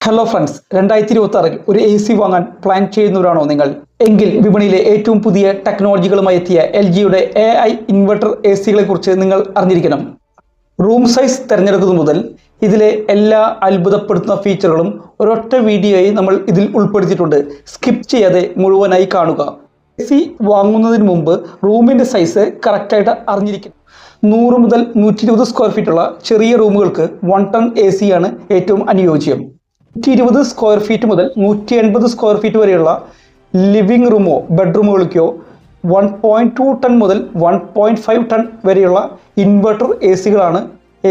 Hello friends, 2026 ഒരു A C വാങ്ങാൻ plan ചെയ്യുന്നവരാണോ നിങ്ങൾ? എങ്കിൽ വിപണിയിലെ ഏറ്റവും പുതിയ ടെക്നോളജികളുമായി എത്തിയ LGയുടെ AI ഇൻവെർട്ടർ എ സികളെ കുറിച്ച് നിങ്ങൾ അറിഞ്ഞിരിക്കണം. റൂം സൈസ് തിരഞ്ഞെടുക്കുന്നത് മുതൽ ഇതിലെ എല്ലാ അത്ഭുതപ്പെടുത്തുന്ന ഫീച്ചറുകളും ഒരൊറ്റ വീഡിയോയായി നമ്മൾ ഇതിൽ ഉൾപ്പെടുത്തിയിട്ടുണ്ട്. സ്കിപ്പ് ചെയ്യാതെ മുഴുവനായി കാണുക. എ സി വാങ്ങുന്നതിന് മുമ്പ് റൂമിൻ്റെ സൈസ് കറക്റ്റായിട്ട് അറിഞ്ഞിരിക്കണം. 100 മുതൽ 120 സ്ക്വയർ ഫീറ്റുള്ള ചെറിയ റൂമുകൾക്ക് 1 ടൺ എ സിയാണ് ഏറ്റവും അനുയോജ്യം. 120 സ്ക്വയർ ഫീറ്റ് മുതൽ 180 സ്ക്വയർ ഫീറ്റ് വരെയുള്ള ലിവിംഗ് റൂമോ ബെഡ്റൂമുകൾക്കോ 1.2 ടൺ മുതൽ 1.5 ടൺ വരെയുള്ള ഇൻവെർട്ടർ എ സികളാണ്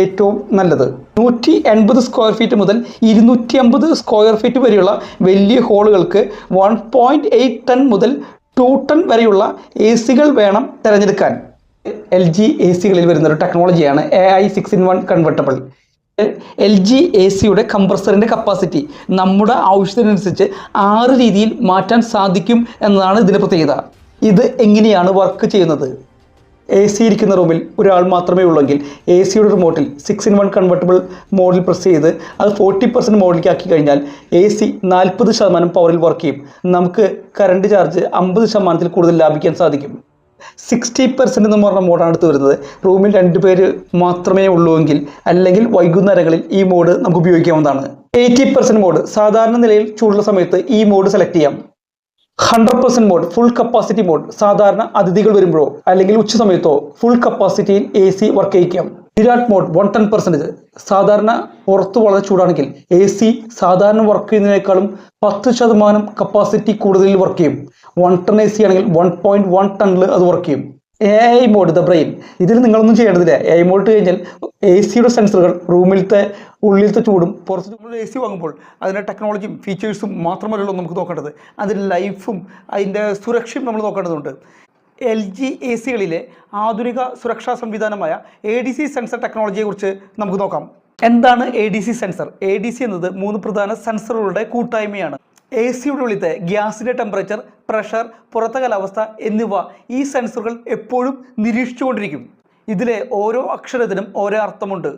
ഏറ്റവും നല്ലത്. 180 സ്ക്വയർ ഫീറ്റ് മുതൽ 250 സ്ക്വയർ ഫീറ്റ് വരെയുള്ള വലിയ ഹോളുകൾക്ക് 1.8 ടൺ മുതൽ 2 ടൺ വരെയുള്ള എ സികൾ വേണം തിരഞ്ഞെടുക്കാൻ. LG എ സികളിൽ വരുന്നൊരു ടെക്നോളജിയാണ് AI 6-in-1 convertible. LG A സിയുടെ കംപ്രസറിൻ്റെ കപ്പാസിറ്റി നമ്മുടെ ആവശ്യത്തിനനുസരിച്ച് 6 രീതിയിൽ മാറ്റാൻ സാധിക്കും എന്നതാണ് ഇതിൻ്റെ പ്രത്യേകത. ഇത് എങ്ങനെയാണ് വർക്ക് ചെയ്യുന്നത്? എ സി ഇരിക്കുന്ന റൂമിൽ ഒരാൾ മാത്രമേ ഉള്ളെങ്കിൽ എ സിയുടെ റിമോട്ടിൽ 6-in-1 കൺവെർട്ടബിൾ മോഡിൽ പ്രസ് ചെയ്ത് അത് 40% മോഡിലേക്ക് ആക്കി കഴിഞ്ഞാൽ എ സി 40% പവറിൽ വർക്ക് ചെയ്യും. നമുക്ക് കറണ്ട് ചാർജ് 50% കൂടുതൽ ലാഭിക്കാൻ സാധിക്കും. 60% എന്ന് പറഞ്ഞ മോഡാണ് എടുത്ത് വരുന്നത്. റൂമിൽ 2 പേര് മാത്രമേ ഉള്ളൂവെങ്കിൽ അല്ലെങ്കിൽ വൈകുന്നേരങ്ങളിൽ ഈ മോഡ് നമുക്ക് ഉപയോഗിക്കാവുന്നതാണ്. 80% മോഡ് സാധാരണ നിലയിൽ ചൂടുള്ള സമയത്ത് ഈ മോഡ് സെലക്ട് ചെയ്യാം. 100% മോഡ് ഫുൾ കപ്പാസിറ്റി മോഡ് സാധാരണ അതിഥികൾ വരുമ്പോഴോ അല്ലെങ്കിൽ ഉച്ച സമയത്തോ ഫുൾ കപ്പാസിറ്റിയിൽ എ സി വർക്ക് ചെയ്യിക്കാം. വിരാട് മോഡ് 110% സാധാരണ പുറത്ത് വളരെ ചൂടാണെങ്കിൽ എ സി സാധാരണ വർക്ക് ചെയ്യുന്നതിനേക്കാളും 10% കപ്പാസിറ്റി കൂടുതലിൽ വർക്ക് ചെയ്യും. 1 ടൺ എ സി ആണെങ്കിൽ 1.1 ടണ്ണിൽ അത് വർക്ക് ചെയ്യും. AI mode the brain. ഇതിൽ നിങ്ങളൊന്നും ചെയ്യേണ്ടതില്ല. AI മോഡ് കഴിഞ്ഞാൽ എ സിയുടെ സെൻസറുകൾ റൂമിലത്തെ ഉള്ളിലത്തെ ചൂടും പുറത്ത് നമ്മൾ എ സി വാങ്ങുമ്പോൾ അതിൻ്റെ ടെക്നോളജിയും ഫീച്ചേഴ്സും മാത്രമല്ലല്ലോ നമുക്ക് നോക്കേണ്ടത്, അതിൻ്റെ ലൈഫും അതിൻ്റെ സുരക്ഷയും നമ്മൾ നോക്കേണ്ടതുണ്ട്. LG എ സികളിലെ ആധുനിക സുരക്ഷാ സംവിധാനമായ ADC സെൻസർ ടെക്നോളജിയെക്കുറിച്ച് നമുക്ക് നോക്കാം. എന്താണ് ADC സെൻസർ? ADC എന്നത് 3 പ്രധാന സെൻസറുകളുടെ കൂട്ടായ്മയാണ്. എ സിയുടെ ഉള്ളിലത്തെ ഗ്യാസിൻ്റെ ടെമ്പറേച്ചർ, പ്രഷർ, പുറത്തെ കാലാവസ്ഥ എന്നിവ ഈ സെൻസറുകൾ എപ്പോഴും നിരീക്ഷിച്ചുകൊണ്ടിരിക്കും. ഇതിലെ ഓരോ അക്ഷരത്തിനും ഓരോ അർത്ഥമുണ്ട്.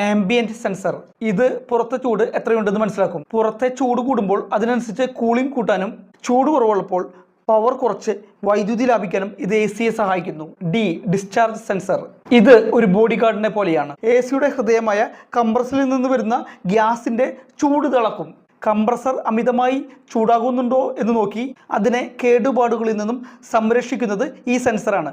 Ambient sensor. ഇത് പുറത്തെ ചൂട് എത്രയുണ്ടെന്ന് മനസ്സിലാക്കും. പുറത്തെ ചൂട് കൂടുമ്പോൾ അതിനനുസരിച്ച് കൂളിംഗ് കൂട്ടാനും ചൂട് കുറവുള്ളപ്പോൾ പവർ കുറച്ച് വൈദ്യുതി ലാഭിക്കാനും ഇത് എ സിയെ സഹായിക്കുന്നു. Discharge sensor. ഇത് ഒരു ബോഡി ഗാർഡിനെ പോലെയാണ്. എ സിയുടെ ഹൃദയമായ കംപ്രസറിൽ നിന്ന് വരുന്ന ഗ്യാസിൻ്റെ ചൂട് തിളക്കും. കംപ്രസർ അമിതമായി ചൂടാകുന്നുണ്ടോ എന്ന് നോക്കി അതിനെ കേടുപാടുകളിൽ നിന്നും സംരക്ഷിക്കുന്നത് ഈ സെൻസറാണ്.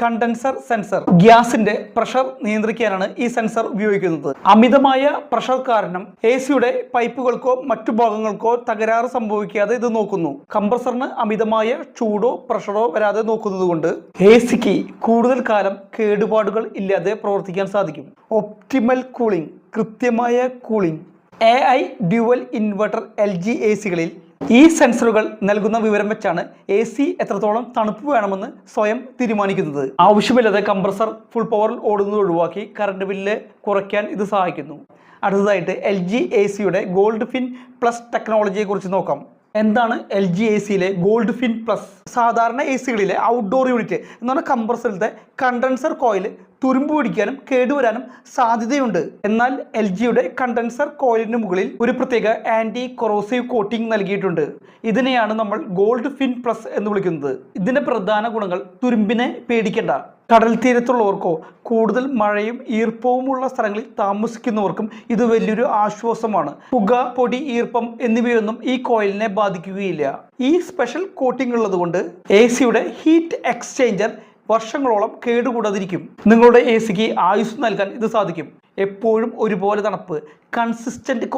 Condenser sensor. ഗ്യാസിന്റെ പ്രഷർ നിയന്ത്രിക്കാനാണ് ഈ സെൻസർ ഉപയോഗിക്കുന്നത്. അമിതമായ പ്രഷർ കാരണം എ സിയുടെ പൈപ്പുകൾക്കോ മറ്റു ഭാഗങ്ങൾക്കോ തകരാറ് സംഭവിക്കാതെ ഇത് നോക്കുന്നു. കംപ്രസറിന് അമിതമായ ചൂടോ പ്രഷറോ വരാതെ നോക്കുന്നത് കൊണ്ട് എ സിക്ക് കൂടുതൽ കാലം കേടുപാടുകൾ ഇല്ലാതെ പ്രവർത്തിക്കാൻ സാധിക്കും. Optimal cooling. കൃത്യമായ cooling. AI dual inverter LG A സികളിൽ ഈ സെൻസറുകൾ നൽകുന്ന വിവരം വെച്ചാണ് എ സി എത്രത്തോളം തണുപ്പ് വേണമെന്ന് സ്വയം തീരുമാനിക്കുന്നത്. ആവശ്യമില്ലാതെ കംപ്രസർ ഫുൾ പവറിൽ ഓടുന്നത് ഒഴിവാക്കി കറണ്ട് ബില്ല് കുറയ്ക്കാൻ ഇത് സഹായിക്കുന്നു. അടുത്തതായിട്ട് LG എ സിയുടെ ഗോൾഡ് ഫിൻ പ്ലസ് ടെക്നോളജിയെ കുറിച്ച് നോക്കാം. എന്താണ് LG എ സിയിലെ ഗോൾഡ് ഫിൻ പ്ലസ്? സാധാരണ എ സികളിലെ ഔട്ട്ഡോർ യൂണിറ്റ് എന്ന് പറഞ്ഞാൽ കംപ്രസറിലത്തെ കണ്ടൻസർ കോയിൽ തുരുമ്പ് പിടിക്കാനും കേടുവരാനും സാധ്യതയുണ്ട്. എന്നാൽ LGയുടെ കണ്ടൻസർ കോയിലിന് മുകളിൽ ഒരു പ്രത്യേക ആൻറ്റി കൊറോസീവ് കോട്ടിംഗ് നൽകിയിട്ടുണ്ട്. ഇതിനെയാണ് നമ്മൾ ഗോൾഡ് ഫിൻ പ്ലസ് എന്ന് വിളിക്കുന്നത്. ഇതിൻ്റെ പ്രധാന ഗുണങ്ങൾ: തുരുമ്പിനെ പേടിക്കേണ്ട. കടൽ തീരത്തുള്ളവർക്കോ കൂടുതൽ മഴയും ഈർപ്പവുമുള്ള സ്ഥലങ്ങളിൽ താമസിക്കുന്നവർക്കും ഇത് വലിയൊരു ആശ്വാസമാണ്. പുക, പൊടി, ഈർപ്പം എന്നിവയൊന്നും ഈ കോയിലിനെ ബാധിക്കുകയില്ല. ഈ സ്പെഷ്യൽ കോട്ടിംഗ് ഉള്ളതുകൊണ്ട് എ സിയുടെ ഹീറ്റ് എക്സ്ചേഞ്ചർ വർഷങ്ങളോളം കേടുകൂടാതിരിക്കും. നിങ്ങളുടെ എ സിക്ക് ആയുസ് നൽകാൻ ഇത് സാധിക്കും. എപ്പോഴും ഒരുപോലെ തണുപ്പ്. കൺസിസ്റ്റന്റ്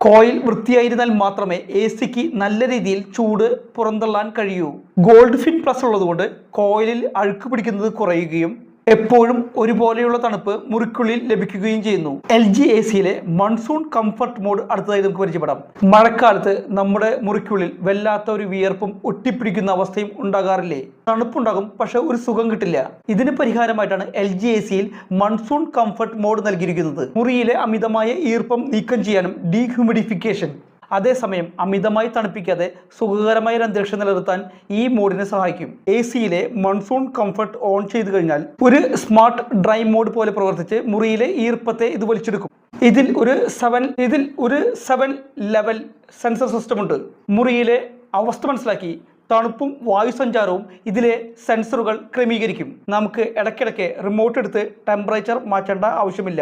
കോയിൽ വൃത്തിയായിരുന്നാൽ മാത്രമേ എ സിക്ക് നല്ല രീതിയിൽ ചൂട് പുറന്തള്ളാൻ കഴിയൂ. ഗോൾഡ് ഫിൻ പ്ലസ് ഉള്ളതുകൊണ്ട് കോയിലിൽ അഴുക്ക് പിടിക്കുന്നത് കുറയുകയും എപ്പോഴും ഒരുപോലെയുള്ള തണുപ്പ് മുറിക്കുള്ളിൽ ലഭിക്കുകയും ചെയ്യുന്നു. LG എ സിയിലെ മൺസൂൺ കംഫർട്ട് മോഡ് അടുത്തതായി നമുക്ക് പരിചയപ്പെടാം. മഴക്കാലത്ത് നമ്മുടെ മുറിക്കുള്ളിൽ വല്ലാത്ത ഒരു വിയർപ്പും ഒട്ടിപ്പിടിക്കുന്ന അവസ്ഥയും ഉണ്ടാകാറില്ലേ? തണുപ്പുണ്ടാകും, പക്ഷെ ഒരു സുഖം കിട്ടില്ല. ഇതിന് പരിഹാരമായിട്ടാണ് LG എ സിയിൽ മൺസൂൺ കംഫർട്ട് മോഡ് നൽകിയിരിക്കുന്നത്. മുറിയിലെ അമിതമായ ഈർപ്പം നീക്കം ചെയ്യാനും ഡീഹ്യൂമിഡിഫിക്കേഷൻ അതേസമയം അമിതമായി തണുപ്പിക്കാതെ സുഖകരമായ ഒരു അന്തരീക്ഷം നിലനിർത്താൻ ഈ മോഡിനെ സഹായിക്കും. AC-യിലെ മൺസൂൺ കംഫർട്ട് ഓൺ ചെയ്തു കഴിഞ്ഞാൽ ഒരു സ്മാർട്ട് ഡ്രൈ മോഡ് പോലെ പ്രവർത്തിച്ച് മുറിയിലെ ഈർപ്പത്തെ ഇത് വലിച്ചെടുക്കും. ഇതിൽ ഒരു 7 ലെവൽ സെൻസർ സിസ്റ്റം ഉണ്ട്. മുറിയിലെ അവസ്ഥ മനസ്സിലാക്കി തണുപ്പും വായുസഞ്ചാരവും ഇതിലെ സെൻസറുകൾ ക്രമീകരിക്കും. നമുക്ക് ഇടയ്ക്കിടയ്ക്ക് റിമോട്ട് എടുത്ത് ടെമ്പറേച്ചർ മാറ്റേണ്ട ആവശ്യമില്ല.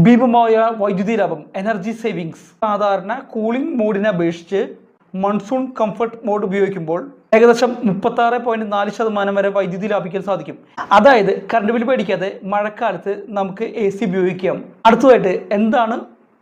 ഭീമമായ വൈദ്യുതി ലാഭം, എനർജി സേവിങ്സ്. സാധാരണ കൂളിംഗ് മോഡിനെ അപേക്ഷിച്ച് മൺസൂൺ കംഫർട്ട് മോഡ് ഉപയോഗിക്കുമ്പോൾ ഏകദേശം 36.4% വരെ വൈദ്യുതി ലാഭിക്കാൻ സാധിക്കും. അതായത് കറണ്ട് ബിൽ പേടിക്കാതെ മഴക്കാലത്ത് നമുക്ക് AC ഉപയോഗിക്കാം. അടുത്തതായിട്ട് എന്താണ്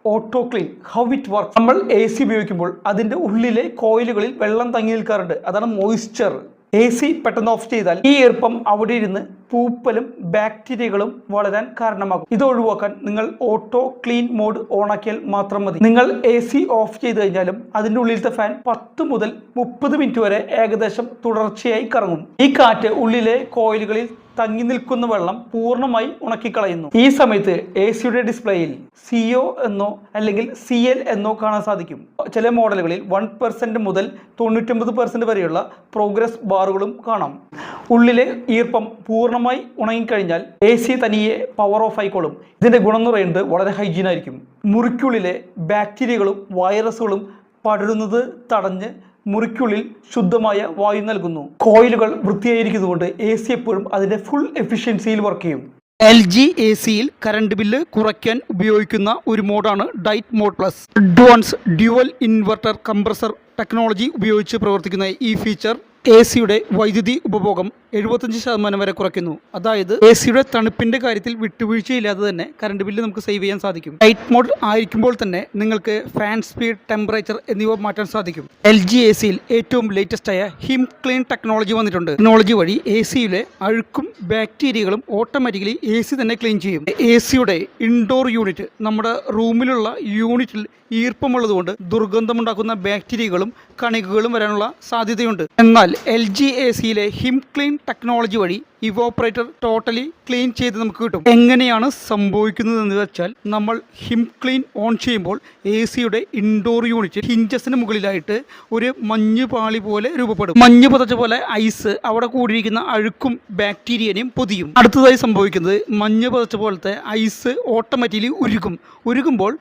auto clean, how it work. നമ്മൾ AC ഉപയോഗിക്കുമ്പോൾ അതിൻ്റെ ഉള്ളിലെ കോയിലുകളിൽ വെള്ളം തങ്ങി നിൽക്കാറുണ്ട്. അതാണ് മോയ്സ്ചർ. AC പെട്ടെന്ന് ഓഫ് ചെയ്താൽ ഈ ഈർപ്പം അവിടെ ഇരുന്ന് പൂപ്പലും ബാക്ടീരിയകളും വളരാൻ കാരണമാകും. ഇത് ഒഴിവാക്കാൻ നിങ്ങൾ ഓട്ടോ ക്ലീൻ മോഡ് ഓണാക്കിയാൽ മാത്രം മതി. നിങ്ങൾ AC ഓഫ് ചെയ്ത് കഴിഞ്ഞാലും അതിൻ്റെ ഉള്ളിലത്തെ ഫാൻ 10 മുതൽ 30 മിനിറ്റ് വരെ ഏകദേശം തുടർച്ചയായി കറങ്ങും. ഈ കാറ്റ് ഉള്ളിലെ കോയിലുകളിൽ തങ്ങി നിൽക്കുന്ന വെള്ളം പൂർണ്ണമായി ഉണക്കിക്കളയുന്നു. ഈ സമയത്ത് AC-യുടെ ഡിസ്പ്ലേയിൽ CO എന്നോ അല്ലെങ്കിൽ CL എന്നോ കാണാൻ സാധിക്കും. ചില മോഡലുകളിൽ 1% മുതൽ 99% വരെയുള്ള പ്രോഗ്രസ് ബാറുകളും കാണാം. ഉള്ളിലെ ഈർപ്പം പൂർണ്ണമായി ഉണങ്ങിക്കഴിഞ്ഞാൽ AC തനിയെ പവർ ഓഫ് ആയിക്കോളും. ഇതിന്റെ ഗുണം എന്ന് പറയുന്നത് വളരെ ഹൈജീൻ ആയിരിക്കും. മുറിക്കുള്ളിലെ ബാക്ടീരിയകളും വൈറസുകളും പടരുന്നത് തടഞ്ഞ് മുറിക്കുള്ളിൽ ശുദ്ധമായ വായു നൽകുന്നു. കോയിലുകൾ വൃത്തിയായിരിക്കുന്നതുകൊണ്ട് AC എപ്പോഴും അതിന്റെ ഫുൾ എഫിഷ്യൻസിയിൽ വർക്ക് ചെയ്യും. LG AC-യിൽ കറണ്ട് ബില്ല് കുറയ്ക്കാൻ ഉപയോഗിക്കുന്ന ഒരു മോഡാണ് diet mode plus. Advance dual inverter compressor technology ഉപയോഗിച്ച് പ്രവർത്തിക്കുന്ന ഈ ഫീച്ചർ AC-യുടെ വൈദ്യുതി ഉപഭോഗം 75% വരെ കുറയ്ക്കുന്നു. അതായത് AC-യുടെ തണുപ്പിന്റെ കാര്യത്തിൽ വിട്ടുവീഴ്ചയില്ലാതെ തന്നെ കറണ്ട് ബില്ല് നമുക്ക് സേവ് ചെയ്യാൻ സാധിക്കും. ലൈറ്റ് മോഡ് ആയിരിക്കുമ്പോൾ തന്നെ നിങ്ങൾക്ക് ഫാൻ സ്പീഡ്, ടെമ്പറേച്ചർ എന്നിവ മാറ്റാൻ സാധിക്കും. LG AC-യിൽ ഏറ്റവും ലേറ്റസ്റ്റ് ആയ ഹിം ക്ലീൻ ടെക്നോളജി വന്നിട്ടുണ്ട്. ടെക്നോളജി വഴി AC-യിലെ അഴുക്കും ബാക്ടീരിയകളും ഓട്ടോമാറ്റിക്കലി AC തന്നെ ക്ലീൻ ചെയ്യും. AC-യുടെ ഇൻഡോർ യൂണിറ്റ്, നമ്മുടെ റൂമിലുള്ള യൂണിറ്റിൽ ഈർപ്പമുള്ളതുകൊണ്ട് ദുർഗന്ധമുണ്ടാക്കുന്ന ബാക്ടീരിയകളും കണികകളും വരാനുള്ള സാധ്യതയുണ്ട്. എന്നാൽ LG AC-യിലെ ഹിം ക്ലീൻ ടെക്നോളജി വഴി ഇവോപ്പറേറ്റർ ടോട്ടലി ക്ലീൻ ചെയ്ത് നമുക്ക് കിട്ടും. എങ്ങനെയാണ് സംഭവിക്കുന്നതെന്ന് വെച്ചാൽ നമ്മൾ ഹിം ക്ലീൻ ഓൺ ചെയ്യുമ്പോൾ AC-യുടെ ഇൻഡോർ യൂണിറ്റ് ഹിഞ്ചസിന് മുകളിലായിട്ട് ഒരു മഞ്ഞ് പാളി പോലെ രൂപപ്പെടും. മഞ്ഞ് പതച്ച പോലെ ഐസ് അവിടെ കൂടിയിരിക്കുന്ന അഴുക്കും ബാക്ടീരിയനെയും പൊതിയും. അടുത്തതായി സംഭവിക്കുന്നത് മഞ്ഞ് പതച്ച പോലത്തെ ഐസ് ഓട്ടോമാറ്റിക്കലി ഉരുകുമ്പോൾ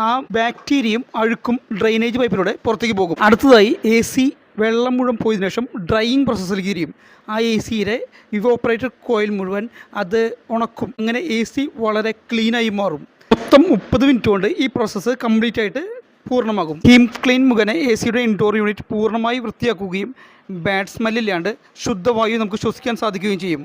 ആ ബാക്ടീരിയയും അഴുക്കും ഡ്രെയിനേജ് പൈപ്പിലൂടെ പുറത്തേക്ക് പോകും. അടുത്തതായി AC വെള്ളം മുഴുവൻ പോയതിനു ശേഷം ഡ്രൈയിങ് പ്രോസസ്സിലേക്ക് ഇരിക്കും. ആ AC-യുടെ ഇവോപ്പറേറ്റർ കോയിൽ മുഴുവൻ അത് ഉണക്കും. അങ്ങനെ AC വളരെ ക്ലീനായി മാറും. മൊത്തം 30 മിനിറ്റ് കൊണ്ട് ഈ പ്രോസസ്സ് കംപ്ലീറ്റ് ആയിട്ട് പൂർണ്ണമാകും. ഹിം ക്ലീൻ മുഖേന AC-യുടെ ഇൻഡോർ യൂണിറ്റ് പൂർണ്ണമായി വൃത്തിയാക്കുകയും ബാഡ് സ്മെല്ലില്ലാണ്ട് ശുദ്ധവായു നമുക്ക് ശ്വസിക്കാൻ സാധിക്കുകയും ചെയ്യും.